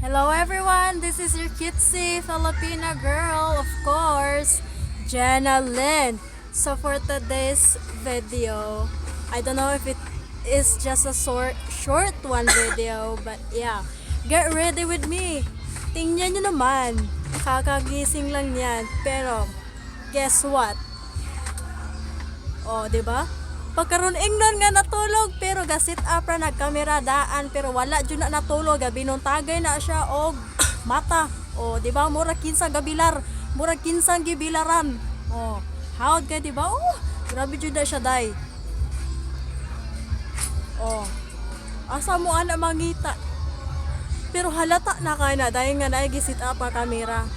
Hello everyone, this is your cutesy Filipina girl, of course, Jenna Lynn. So for today's video, I don't know if it is just a short one video, but yeah, get ready with me. Tingnan nyo naman, kakagising lang yan, pero guess what? Oh, 'di ba? Pagkaron ingnon nga natulog pero gasit up ra nagkamera daan pero wala jud na natulog binuntagay na siya og mata. Oh, 'di ba? Murag kinsang gabilar, murag kinsang gibilaran. Oh, hawd kay 'di ba? Oh, grabe jud na siya day. Oh. Asa mo ana mangita? Pero halata na kay na dahil nga naay gisit up ang kamera.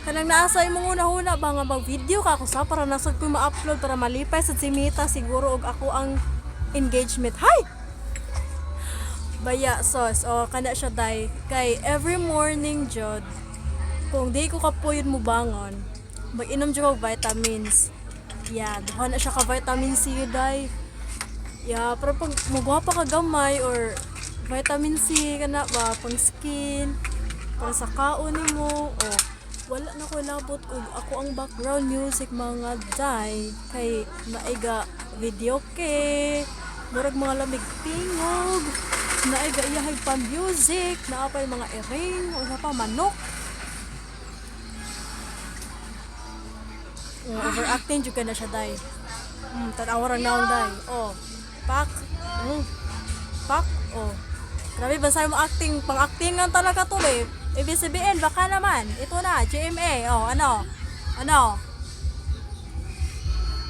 Kanang naasay mong una-una ba nga mag-video ka ako sa para nasod ko ma-upload para malipay sa simita siguro og ako ang engagement. Hay! Baya sos o kana siya day kay every morning jud kung di ko kapuyod mo bangon mag-inom jud og vitamins. Yeah, duha na siya ka vitamin C day. Yeah, pero pag mugwapa ka gamay or vitamin C kana ba pang skin para sa kaon nimo o wala na ko labot og ako ang background music mga day kay naiga video ke murag mga lamig tingog naiga iyahay pa music naapay mga iring o pa manok overacting jud ka na siya day tanawaran naon day pak oh grabe ba mo acting pang-actingan talaga to eh. ABS-CBN, baka naman. Ito na, GMA. Oh, ano?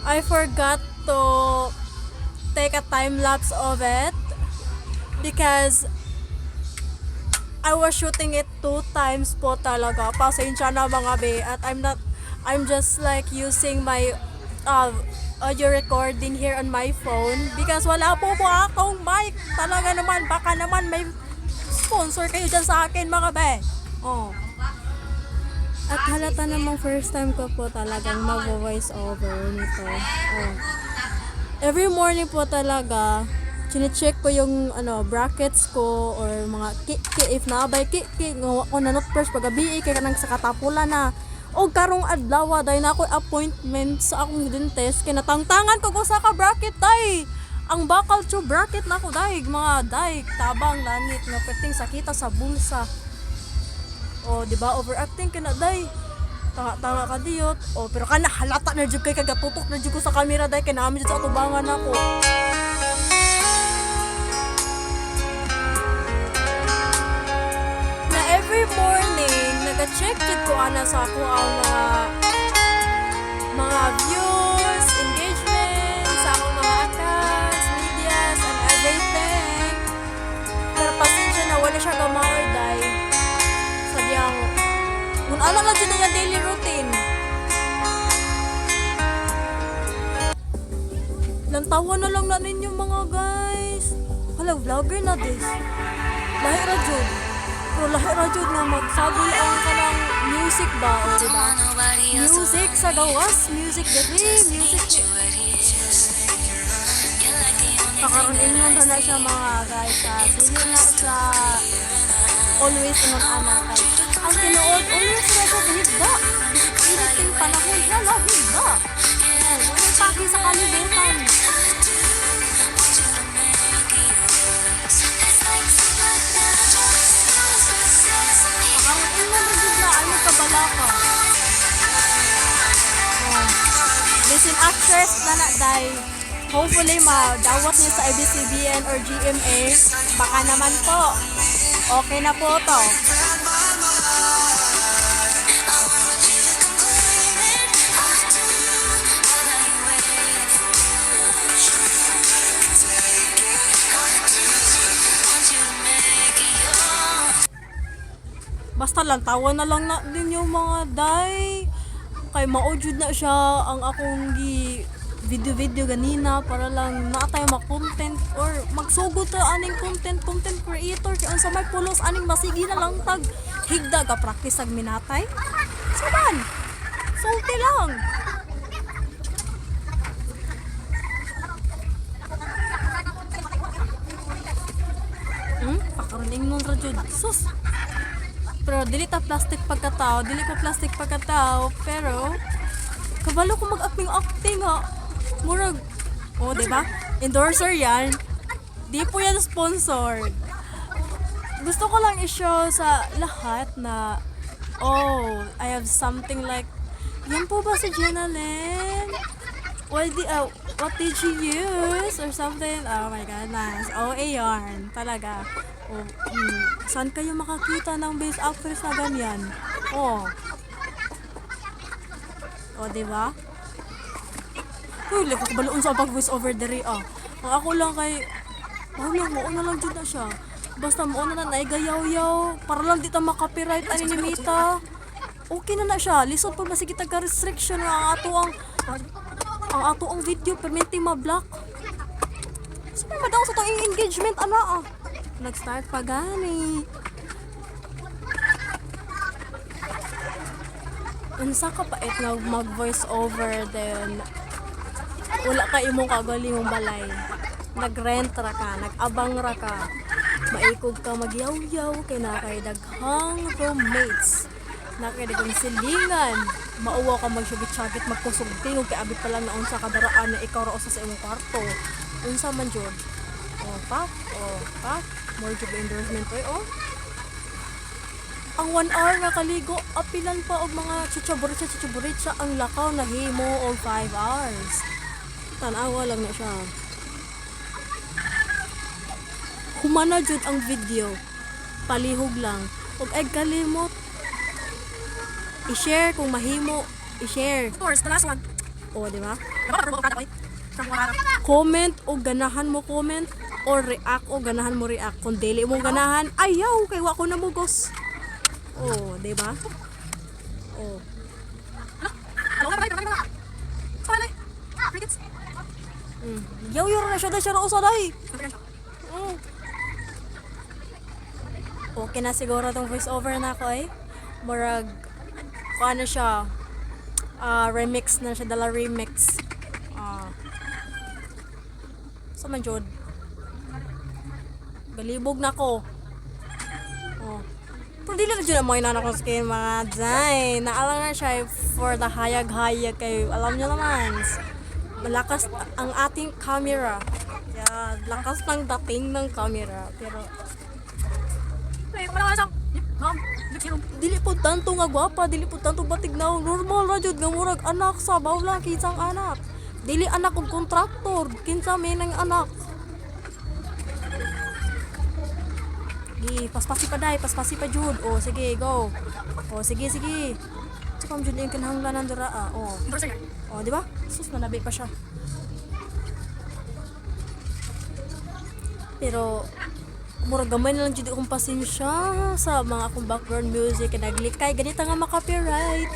I forgot to take a time lapse of it because I was shooting it 2 times po talaga. Pasensya na mga be. At I'm just like using my audio recording here on my phone because wala po akong mic. Talaga naman, baka naman may sponsor kayo dyan sa akin mga be. Oh. At halata namang first time ko po talagang mag-voice over nito. Oh. Every morning po talaga, chine-check ko yung brackets ko or mga if naabay ngawa ko na not first pagabi kay kanang sa katapulan na. O karong adlaw dahil na ako appointment sa akong dentist kay natangtangan ko sa ka bracket day. Ang bakal cho bracket na ko daig mga daig tabang langit nga perting sakita sa bulsa. Oh, di ba overacting kana day. Tanga ka diyot. Oh, pero kana halata na jud kay kagatutok na jud ko sa camera day kay naami jud sa atubangan nako. Na every morning naga-check jud ko ana sa ako ang mga views, engagement sa akong mga accounts, medias, and everything. Pero pasensya na wala siya gamaoy day. Sadyang kung ano lang dyan na yung daily routine. Lantawan na lang na ninyo mga guys. Hala, vlogger na this. Lahi ra jud. Pero lahi ra jud na magsagol ang kanang music ba o diba? Music sa gawas, music diri, music kakaroon ingon na siya mga guys dili na sa always ingon ana kay ang tinuod always na sa higda bisig panahon na higda wala pagi sa kalibutan ang ingon na jud na ay magkabalaka listen actress na day hopefully madawat niyo sa ABS-CBN or GMA baka naman po okay na po to. Basta lang tawa na lang na din yung mga day kay maujud na siya ang akong video ganina para lang natay ma-content or magsugod ta aning content creator kay unsa may pulos aning masigi na lang tag higda ka practice ag minatay saban sulti lang pakaroning nun ra jud sus Pero dili ta plastic pagkatao, dili ko plastic pagkatao, pero kabalo ko mag-acting nga. Murag, oh, di ba? Endorser yan. Di po yan sponsored. Gusto ko lang i-show sa lahat na, oh, I have something like, yan po ba si Jenalyn? What did you use? Or something? Oh my goodness. OA yarn. Talaga. Oh, saan kayo makakita ng base actress na ganyan? Oh. Oh, diba? Uy, like, kabaloon sa pag-voice over diri, ah. Ang ako lang kay, mo na lang dyan na siya. Basta mo na naigayaw-yaw. Para lang di ta makapiright ani ni Mita. Okay na siya. Lisod pa ba sige taga-restriction ang ato ang video permitting ma-block. Sabi madaw sa itong engagement, ana, ah. Nag-start pa gani. Unsa ka pa nga mag-voice over then wala ka imong kagalingong balay. Nag-rent ra ka, nag-abang ra ka. Maikog ka magyaw-yaw kay na kay daghang roommates. Na kay daghang silingan. Mauwa ka magsugit-sagit magkusugting ug kay abit pa lang na unsa ka daraan na ikaw ra usa sa imong kwarto. Unsa man jud? Oh, pa. More jud endorsement oy, oh. Ang 1 hour nga kaligo, apilan pa og mga chuchaburitsa ang lakaw na himo og 5 hours. Tanawa lang na siya. Humana jud ang video. Palihog lang. Ug ay kalimot. I-share kung mahimo. I-share. Of course, the last one. O, di ba? From what Comment o ganahan mo comment or react o ganahan mo react. Kung dili mo ganahan, ayaw kay wa ko namugos. Oh, di ba? Oh. Yaw na siya na usa day. Okay na siguro tong voice over na ako eh. Murag ano siya? Remix na siya, dala remix. So man jud. Galibog na ko. Oh. Pero dili na dyan ang mga inana kong skin mga day. Naalang na siya for the hayag-hayag kayo. Alam nyo naman, malakas ang ating camera. Yeah, lakas ng dating ng camera. Pero, dili po tanto nga gwapa, dili po tanto batig na normal na jud nga murag anak sa bawla kinsang anak. Dili anak og kontraktor, kinsa may nang anak. Paspasi pa jud. Oh, sige, go. Oh, sige. Tsaka jud yung kinahanglanan dira, ah. Oh. Oh, di ba? Sus, nanabi pa siya. Pero murag gamay na lang jud akong pasensya sa mga akong background music kay naglikay ganita nga ma-copyright.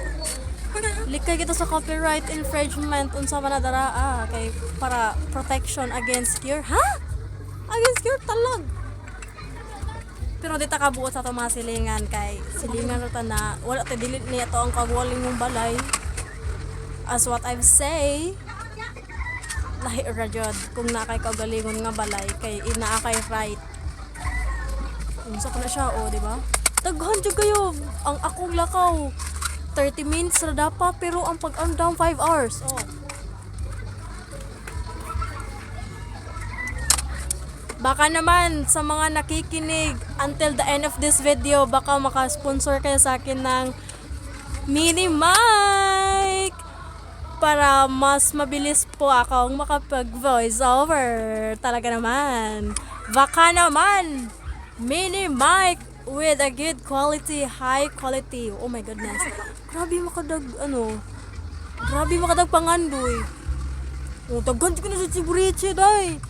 Likay kita sa copyright infringement unsa man na dara, kay para protection against cure. Ha? Against cure talag. Pero di ta kabuot sa itong mga silingan kay silingan rata na wala ta dili niya to ang kagwaling mong balay. As what I've say, lahi ra jud kung na kay kagalingon nga balay kay ina kay right. Unsa pa na siya, oh, di ba? Daghan jud kayo ang akong lakaw. 30 minutes ra dapat pero ang pag-down 5 hours. Oh. Baka naman sa mga nakikinig until the end of this video, baka maka-sponsor kayo sa akin ng mini mic para mas mabilis po akong makapag-voice over. Talaga naman. Baka naman mini mic with a good quality, high quality. Oh my goodness. Grabe makadag pangandoy. Oh, daghan ko na sa Siburiche, day.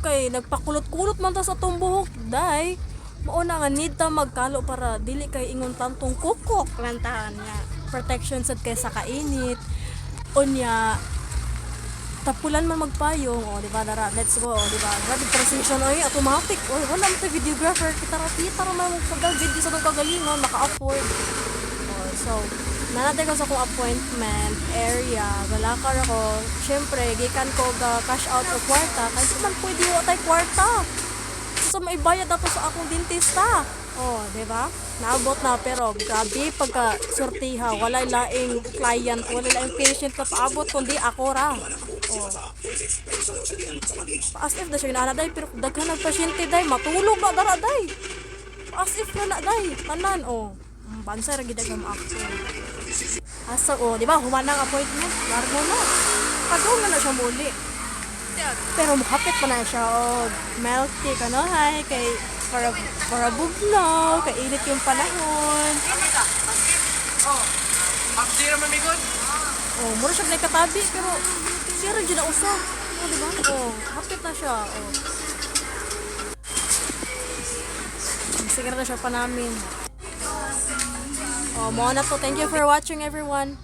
Kay nagpakulot-kulot man ta sa atong buhok, day. Mauna nga need ta magkalo para dili kay ingon tantong kukok lantahan niya. Protection sad kay sa kainit. Unya tapulan man magpayong, oh, di ba, dara, let's go, oh, di ba, grabe transition, oy, automatic, oh, wala mo tayo videographer, kita man mag-video sa itong kagalingon, maka-afford, oh, so, nanatay ko sa akong appointment area, galakar ako, syempre, gikan ko ga cash out o kwarta, kasi man pwede mo tayo kwarta, so may bayad ako sa akong dentista, Oh, di ba? Naabot na pero grabe pagka sortiha, wala laing client, wala laing patient na paabot kundi ako ra. Oh. As if na siya inanaday pero daghan ng pasyente day matulog na dara day. As if na day tanan oh. Bansa ra gid ang ako. Asa oh, di ba? Humanang appointment, largo na. Pagong na siya muli. Pero muhapit pa na siya og milk tea kano hay kay para bugnaw, kay init yung panahon. Di naman may good. Oh, mura siya na katabi pero siya rin dyan na usap. Oh, di ba? Oh, hapit na siya. Oh. Sige na siya pa namin. Oh, mo na to. Thank you for watching everyone.